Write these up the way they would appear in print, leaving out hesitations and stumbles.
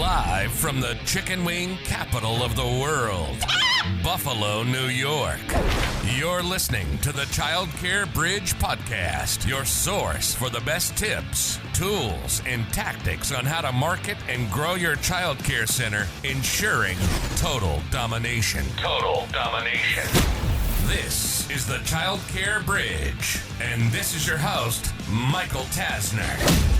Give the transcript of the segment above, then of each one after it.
Live from the chicken wing capital of the world, Buffalo, New York. You're listening to the Childcare Bridge podcast, your source for the best tips, tools, and tactics on how to market and grow your childcare center, ensuring total domination. Total domination. This is the Childcare Bridge, and this is your host, Michael Tasner.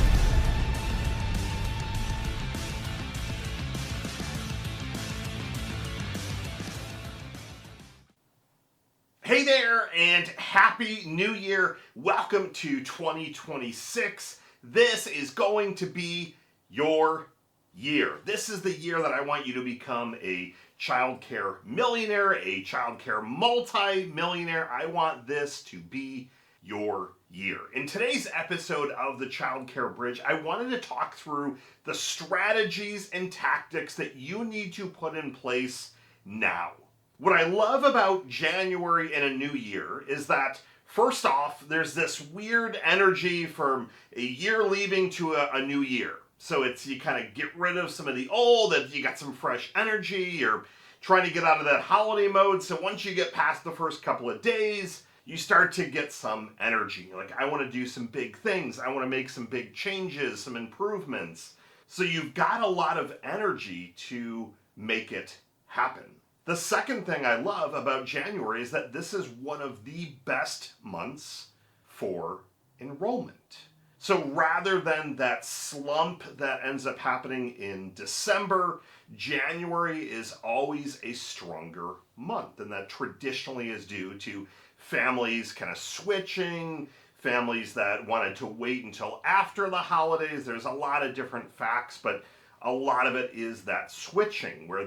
Hey there, and Happy New Year. Welcome to 2026. This is going to be your year. This is the year that I want you to become a childcare millionaire, a childcare multi-millionaire. I want this to be your year. In today's episode of the Childcare Bridge, I wanted to talk through the strategies and tactics that you need to put in place now. What I love about January and a new year is that, first off, there's this weird energy from a year leaving to a new year. So you kind of get rid of some of the old, and you got some fresh energy, you're trying to get out of that holiday mode. So once you get past the first couple of days, you start to get some energy. Like, I want to do some big things. I want to make some big changes, some improvements. So you've got a lot of energy to make it happen. The second thing I love about January is that this is one of the best months for enrollment. So rather than that slump that ends up happening in December, January is always a stronger month, and that traditionally is due to families kind of switching, families that wanted to wait until after the holidays. There's a lot of different facts, but a lot of it is that switching where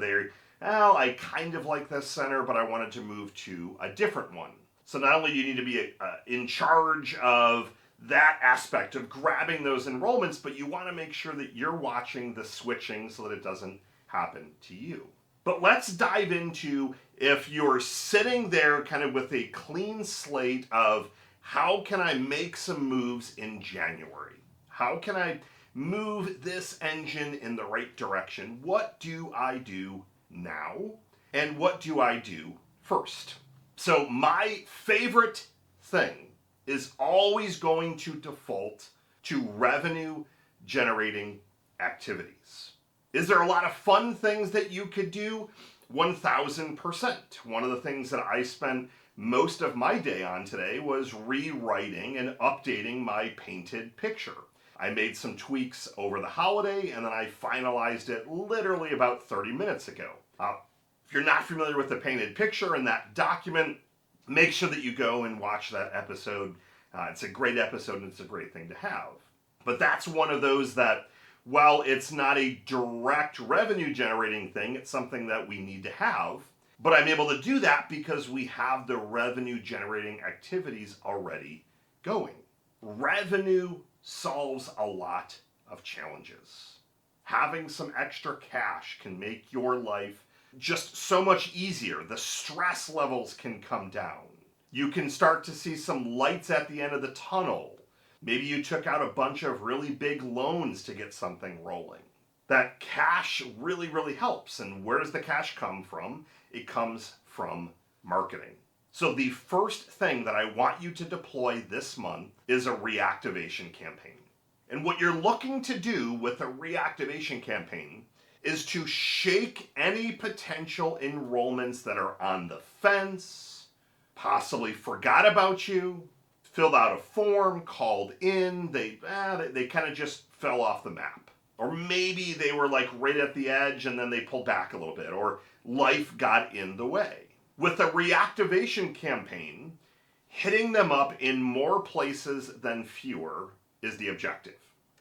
well, I kind of like this center, but I wanted to move to a different one. So not only do you need to be in charge of that aspect of grabbing those enrollments, but you want to make sure that you're watching the switching so that it doesn't happen to you. But let's dive into, if you're sitting there kind of with a clean slate of how can I make some moves in January? How can I move this engine in the right direction? What do I do now, and what do I do first? So my favorite thing is always going to default to revenue generating activities. Is there a lot of fun things that you could do? 1000%. One of the things that I spent most of my day on today was rewriting and updating my painted picture. I made some tweaks over the holiday, and then I finalized it literally about 30 minutes ago. If you're not familiar with the painted picture in that document, make sure that you go and watch that episode. It's a great episode, and it's a great thing to have. But that's one of those that, while it's not a direct revenue generating thing, it's something that we need to have. But I'm able to do that because we have the revenue generating activities already going. Revenue solves a lot of challenges. Having some extra cash can make your life just so much easier. The stress levels can come down. You can start to see some lights at the end of the tunnel. Maybe you took out a bunch of really big loans to get something rolling. That cash really, really helps. And where does the cash come from? It comes from marketing. So the first thing that I want you to deploy this month is a reactivation campaign. And what you're looking to do with a reactivation campaign is to shake any potential enrollments that are on the fence, possibly forgot about you, filled out a form, called in, they kind of just fell off the map. Or maybe they were like right at the edge and then they pulled back a little bit, or life got in the way. With a reactivation campaign, hitting them up in more places than fewer is the objective.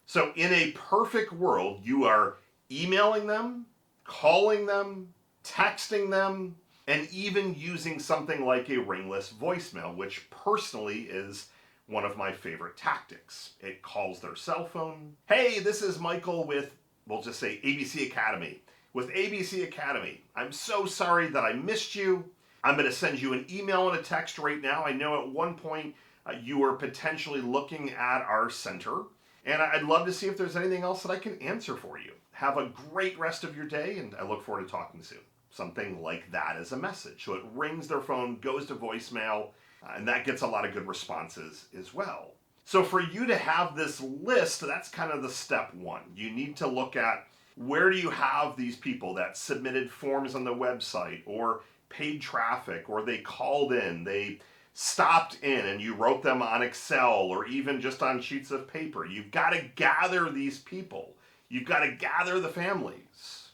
So in a perfect world, you are emailing them, calling them, texting them, and even using something like a ringless voicemail, which personally is one of my favorite tactics. It calls their cell phone. Hey, this is Michael with, we'll just say ABC Academy. With ABC Academy, I'm so sorry that I missed you. I'm going to send you an email and a text right now. I know at one point you were potentially looking at our center, And I'd love to see if there's anything else that I can answer for you. Have a great rest of your day, and I look forward to talking soon. Something like that as a message. So it rings their phone, goes to voicemail, and that gets a lot of good responses as well. So for you to have this list, that's kind of the step one. You need to look at where do you have these people that submitted forms on the website or paid traffic, or they called in, they stopped in and you wrote them on Excel or even just on sheets of paper. You've got to gather these people. You've got to gather the families.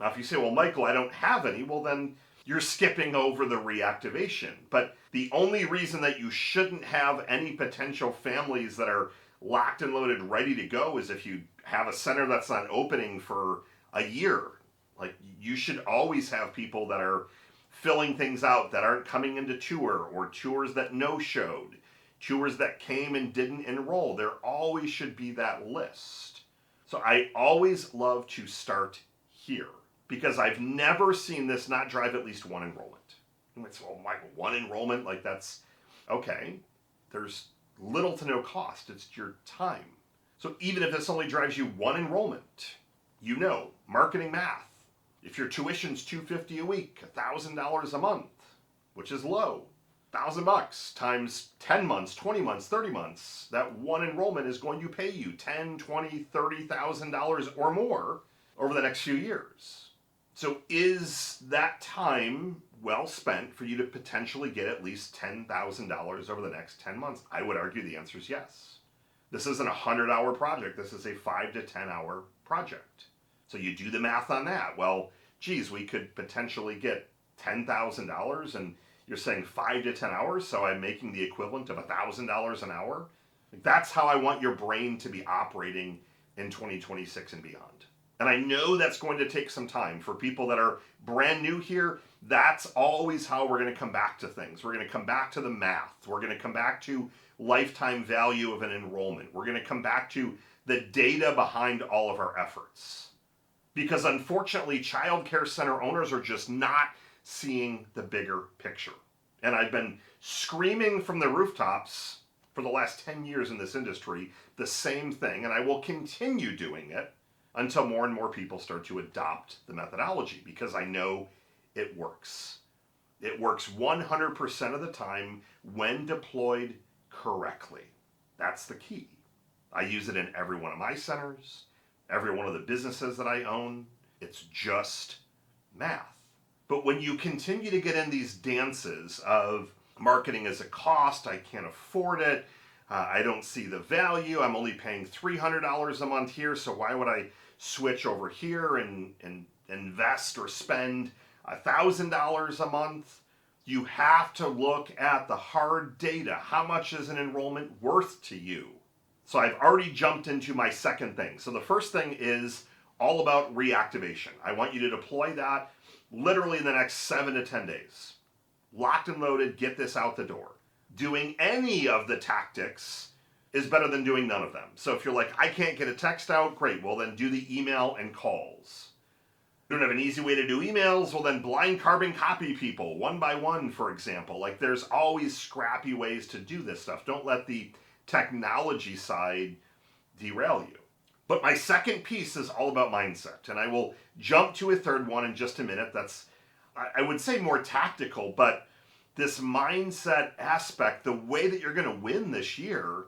Now, if you say, well, Michael, I don't have any, well, then you're skipping over the reactivation. But the only reason that you shouldn't have any potential families that are locked and loaded, ready to go, is if you have a center that's not opening for a year. Like, you should always have people that are filling things out, that aren't coming into tour, or tours that no-showed, tours that came and didn't enroll. There always should be that list. So I always love to start here, because I've never seen this not drive at least one enrollment. You might say, well, Michael, one enrollment? Like, that's okay. There's little to no cost. It's your time. So even if this only drives you one enrollment, you know, marketing math. If your tuition's $250 a week, $1,000 a month, which is low, $1,000 times 10 months, 20 months, 30 months, that one enrollment is going to pay you $10,000, $20,000, $30,000 or more over the next few years. So is that time well spent for you to potentially get at least $10,000 over the next 10 months? I would argue the answer is yes. This isn't a 100-hour project. This is a 5 to 10-hour project. So you do the math on that. Well, geez, we could potentially get $10,000, and you're saying 5 to 10 hours, so I'm making the equivalent of $1,000 an hour. That's how I want your brain to be operating in 2026 and beyond. And I know that's going to take some time. For people that are brand new here, that's always how we're going to come back to things. We're going to come back to the math. We're going to come back to lifetime value of an enrollment. We're going to come back to the data behind all of our efforts. Because unfortunately, child care center owners are just not seeing the bigger picture. And I've been screaming from the rooftops for the last 10 years in this industry the same thing, and I will continue doing it until more and more people start to adopt the methodology, because I know it works. It works 100% of the time when deployed correctly. That's the key. I use it in every one of my centers, every one of the businesses that I own. It's just math. But when you continue to get in these dances of marketing as a cost, I can't afford it, I don't see the value, I'm only paying $300 a month here, so why would I switch over here and invest or spend $1,000 a month? You have to look at the hard data. How much is an enrollment worth to you? So I've already jumped into my second thing. So the first thing is all about reactivation. I want you to deploy that literally in the next 7 to 10 days. Locked and loaded, get this out the door. Doing any of the tactics is better than doing none of them. So if you're like, I can't get a text out, great. Well, then do the email and calls. You don't have an easy way to do emails? Well, then blind carbon copy people one by one, for example. Like, there's always scrappy ways to do this stuff. Don't let the technology side derail you. But my second piece is all about mindset, and I will jump to a third one in just a minute. That's, I would say, more tactical, but this mindset aspect, the way that you're going to win this year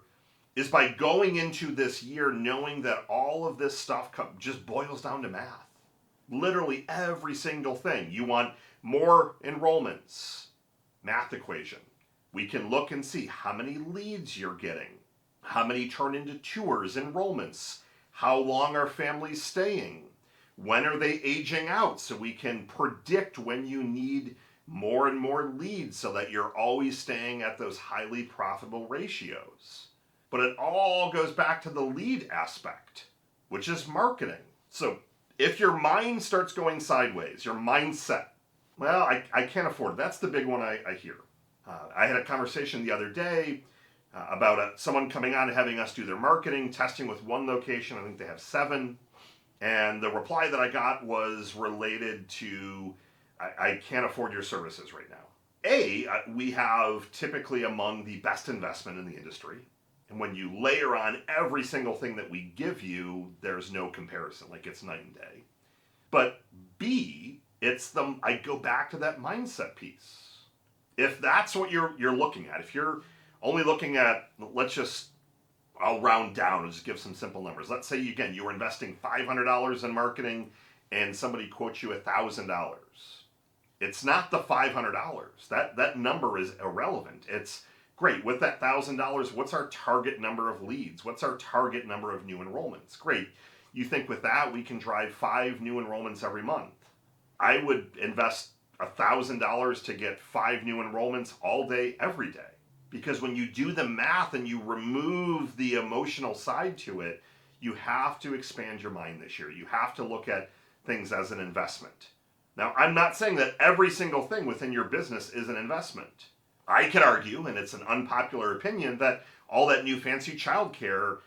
is by going into this year knowing that all of this stuff just boils down to math. Literally every single thing. You want more enrollments, math equation. We can look and see how many leads you're getting, how many turn into tours, enrollments, how long are families staying, when are they aging out, so we can predict when you need more and more leads so that you're always staying at those highly profitable ratios. But it all goes back to the lead aspect, which is marketing. So if your mind starts going sideways, your mindset, well, I can't afford it. That's the big one I hear. I had a conversation the other day about someone coming on and having us do their marketing, testing with one location. I think they have 7. And the reply that I got was related to, I can't afford your services right now. We have typically among the best investment in the industry. And when you layer on every single thing that we give you, there's no comparison. Like, it's night and day. But B, I go back to that mindset piece. If that's what you're looking at, if you're only looking at, I'll round down and just give some simple numbers. Let's say, again, you were investing $500 in marketing and somebody quotes you $1,000. It's not the $500. That number is irrelevant. It's great. With that $1,000, what's our target number of leads? What's our target number of new enrollments? Great. You think with that, we can drive 5 new enrollments every month. I would invest $1,000 to get 5 new enrollments all day, every day. Because when you do the math and you remove the emotional side to it, you have to expand your mind this year. You have to look at things as an investment. Now, I'm not saying that every single thing within your business is an investment. I could argue, and it's an unpopular opinion, that all that new fancy childcare,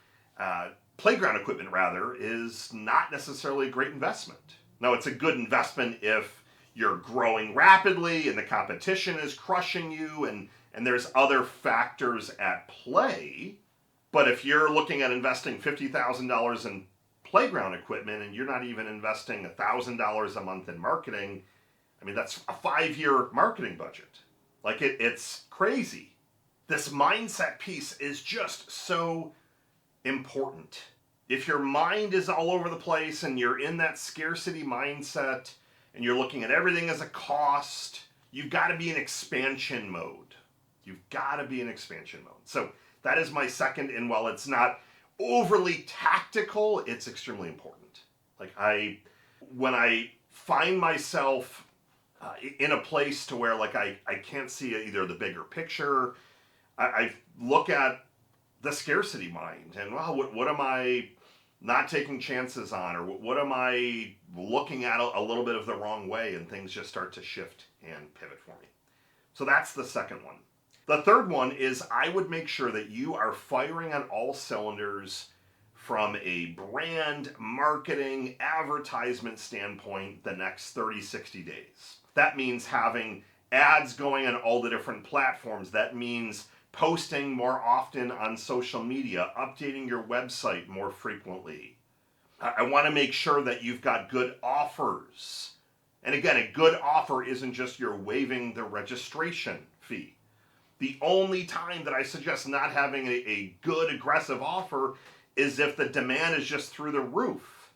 playground equipment rather, is not necessarily a great investment. Now, it's a good investment if you're growing rapidly and the competition is crushing you and there's other factors at play. But if you're looking at investing $50,000 in playground equipment and you're not even investing $1,000 a month in marketing, I mean, that's a 5-year marketing budget. Like, it's crazy. This mindset piece is just so important. If your mind is all over the place and you're in that scarcity mindset and you're looking at everything as a cost, you've got to be in expansion mode. You've got to be in expansion mode. So that is my second, and while it's not overly tactical, it's extremely important. Like, when I find myself in a place to where, like, I can't see either the bigger picture, I look at the scarcity mind and, wow, what am I not taking chances on, or what am I looking at a little bit of the wrong way, and things just start to shift and pivot for me. So that's the second one. The third one is I would make sure that you are firing on all cylinders from a brand, marketing, advertisement standpoint the next 30, 60 days. That means having ads going on all the different platforms. That means posting more often on social media, updating your website more frequently. I want to make sure that you've got good offers. And again, a good offer isn't just you're waiving the registration fee. The only time that I suggest not having a good aggressive offer is if the demand is just through the roof.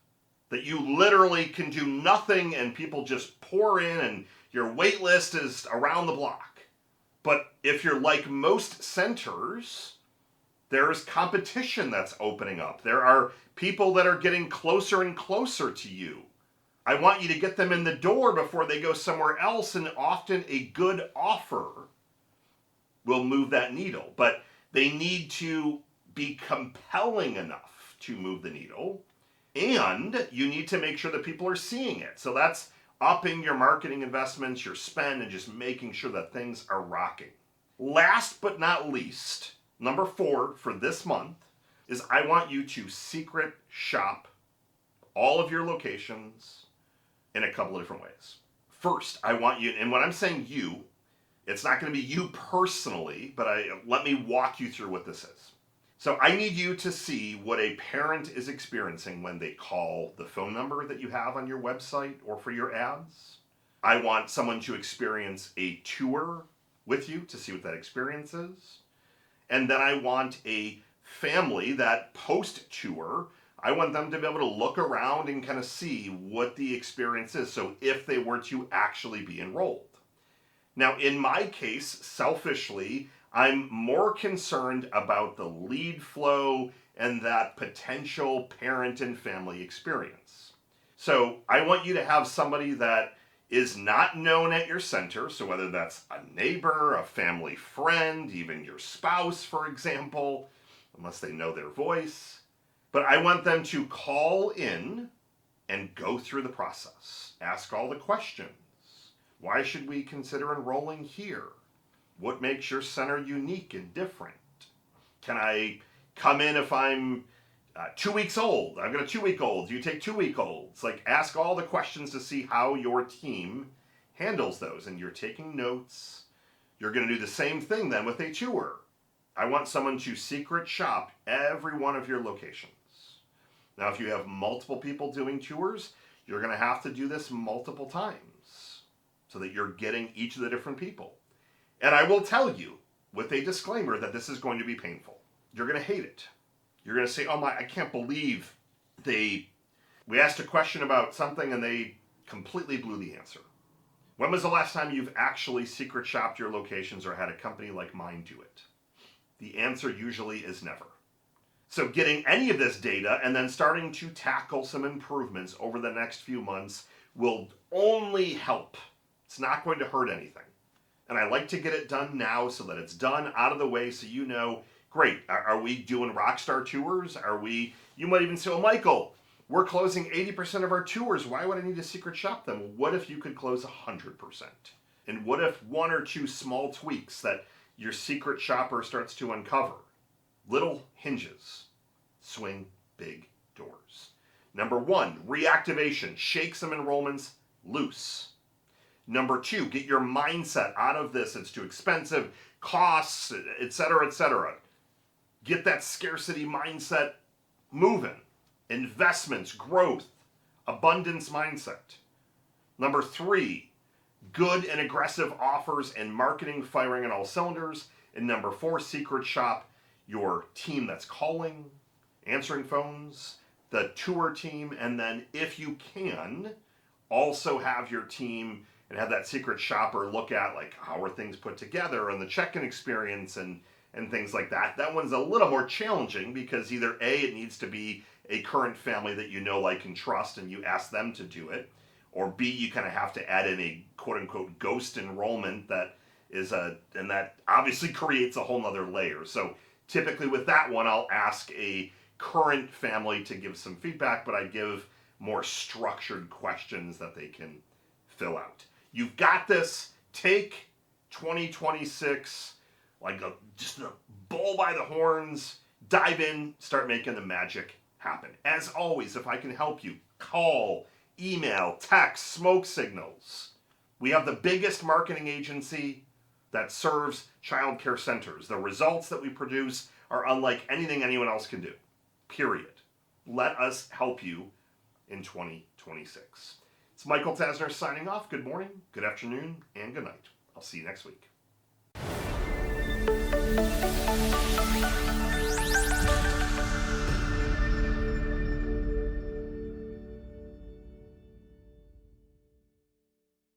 That you literally can do nothing and people just pour in and your wait list is around the block. But if you're like most centers, there's competition that's opening up. There are people that are getting closer and closer to you. I want you to get them in the door before they go somewhere else, and often a good offer will move that needle. But they need to be compelling enough to move the needle, and you need to make sure that people are seeing it. So that's upping your marketing investments, your spend, and just making sure that things are rocking. Last but not least, number 4 for this month is I want you to secret shop all of your locations in a couple of different ways. First, I want you, and when I'm saying you, it's not going to be you personally, but let me walk you through what this is. So I need you to see what a parent is experiencing when they call the phone number that you have on your website or for your ads. I want someone to experience a tour with you to see what that experience is. And then I want a family that post-tour, I want them to be able to look around and kind of see what the experience is. So if they were to actually be enrolled. Now, in my case, selfishly, I'm more concerned about the lead flow and that potential parent and family experience. So I want you to have somebody that is not known at your center, so whether that's a neighbor, a family friend, even your spouse, for example, unless they know their voice. But I want them to call in and go through the process. Ask all the questions. Why should we consider enrolling here? What makes your center unique and different? Can I come in if I'm 2 weeks old? I've got a 2-week-old. Do you take 2-week-olds? Like, ask all the questions to see how your team handles those. And you're taking notes. You're going to do the same thing then with a tour. I want someone to secret shop every one of your locations. Now, if you have multiple people doing tours, you're going to have to do this multiple times so that you're getting each of the different people. And I will tell you with a disclaimer that this is going to be painful. You're going to hate it. You're going to say, oh my, I can't believe we asked a question about something and they completely blew the answer. When was the last time you've actually secret shopped your locations or had a company like mine do it? The answer usually is never. So getting any of this data and then starting to tackle some improvements over the next few months will only help. It's not going to hurt anything. And I like to get it done now so that it's done, out of the way, so you know, great, are we doing Rockstar tours? You might even say, oh, Michael, we're closing 80% of our tours. Why would I need to secret shop them? What if you could close 100%? And what if one or two small tweaks that your secret shopper starts to uncover? Little hinges swing big doors. Number 1, reactivation. Shake some enrollments loose. Number 2, get your mindset out of this. It's too expensive, costs, etc., etc. Get that scarcity mindset moving. Investments, growth, abundance mindset. Number 3, good and aggressive offers and marketing firing on all cylinders. And number 4, secret shop your team that's calling, answering phones, the tour team, and then if you can, also have your team and have that secret shopper look at like how are things put together and the check-in experience and things like that. That one's a little more challenging because either A, it needs to be a current family that you know, like, and trust, and you ask them to do it, or B, you kind of have to add in a quote-unquote ghost enrollment and that obviously creates a whole nother layer. So typically with that one, I'll ask a current family to give some feedback, but I give more structured questions that they can fill out. You've got this. Take 2026 like just the bull by the horns. Dive in, start making the magic happen. As always, if I can help you, call, email, text, smoke signals. We have the biggest marketing agency that serves child care centers. The results that we produce are unlike anything anyone else can do. Period. Let us help you in 2026. It's Michael Tasner signing off. Good morning, good afternoon, and good night. I'll see you next week.